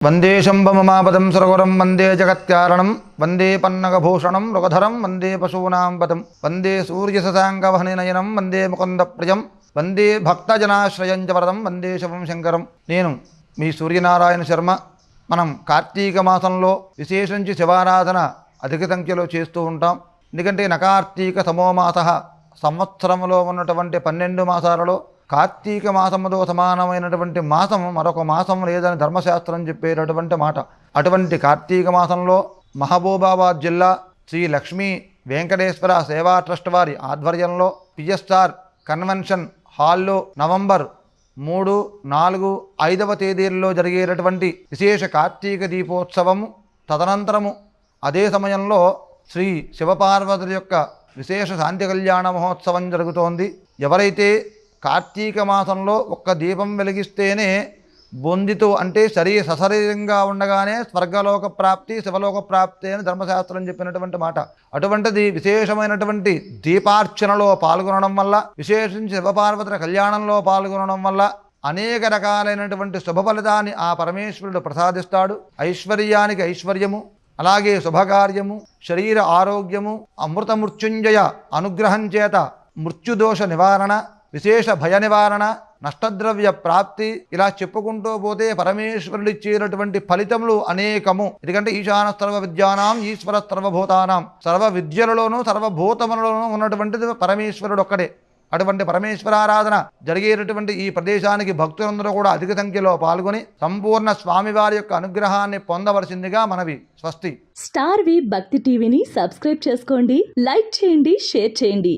వందే శంభమమాపదం సరగురం వందే జగత్కారణం వందే పన్నగభూషణం మృగధరం వందే పశూనాం పదం వందే సూర్యశశాంకవహనినయనం వందే ముకుందప్రియం వందే భక్తజనాశ్రయం చ వరదం వందే శవం శంకరం. నేను మీ సూర్యనారాయణ శర్మ. మనం కార్తీక మాసంలో విశేషించి శివారాధన అధిక సంఖ్యలో చేస్తూ ఉంటాం. ఎందుకంటే నకార్తీక సమోమాస, సంవత్సరంలో ఉన్నటువంటి 12 మాసాలలో కార్తీక మాసముతో సమానమైనటువంటి మాసం మరొక మాసం లేదని ధర్మశాస్త్రం చెప్పేటటువంటి మాట. అటువంటి కార్తీక మాసంలో మహబూబాబాద్ జిల్లా శ్రీ లక్ష్మీ వెంకటేశ్వర సేవా ట్రస్ట్ వారి ఆధ్వర్యంలో పిఎస్ఆర్ కన్వెన్షన్ హాల్లో నవంబర్ 3, 4, 5వ తేదీల్లో జరిగేటటువంటి విశేష కార్తీక దీపోత్సవము, తదనంతరము అదే సమయంలో శ్రీ శివపార్వతుల యొక్క విశేష శాంతి కళ్యాణ మహోత్సవం జరుగుతోంది. ఎవరైతే కార్తీక మాసంలో ఒక్క దీపం వెలిగిస్తేనే బొందితో అంటే సశరీరంగా ఉండగానే స్వర్గలోక ప్రాప్తి, శివలోక ప్రాప్తి అని ధర్మశాస్త్రం చెప్పినటువంటి మాట. అటువంటిది విశేషమైనటువంటి దీపార్చనలో పాల్గొనడం వల్ల, విశేషించి శివపార్వతుల కళ్యాణంలో పాల్గొనడం వల్ల అనేక రకాలైనటువంటి శుభ ఫలితాన్ని ఆ పరమేశ్వరుడు ప్రసాదిస్తాడు. ఐశ్వర్యానికి ఐశ్వర్యము, అలాగే శుభకార్యము, శరీర ఆరోగ్యము, అమృత మృత్యుంజయ అనుగ్రహం చేత మృత్యుదోష నివారణ, విశేష భయ నివారణ, నష్టద్రవ్య ప్రాప్తి, ఇలా చెప్పుకుంటూ పోతే పరమేశ్వరుడు ఇచ్చేటటువంటి ఫలితములు అనేకము. ఎందుకంటే ఈశాన సర్వ విద్యానాం ఈశ్వర సర్వభూతానాం, సర్వ విద్యలలోనూ సర్వభూతములలోనూ ఉన్నటువంటిది పరమేశ్వరుడు ఒక్కడే. అటువంటి పరమేశ్వరారాధన జరిగేటటువంటి ఈ ప్రదేశానికి భక్తులందరూ కూడా అధిక సంఖ్యలో పాల్గొని సంపూర్ణ స్వామివారి యొక్క అనుగ్రహాన్ని పొందవలసిందిగా మనవి. స్వస్తి. స్టార్ వి భక్తి టీవీని సబ్స్క్రైబ్ చేసుకోండి, లైక్ చేయండి, షేర్ చేయండి.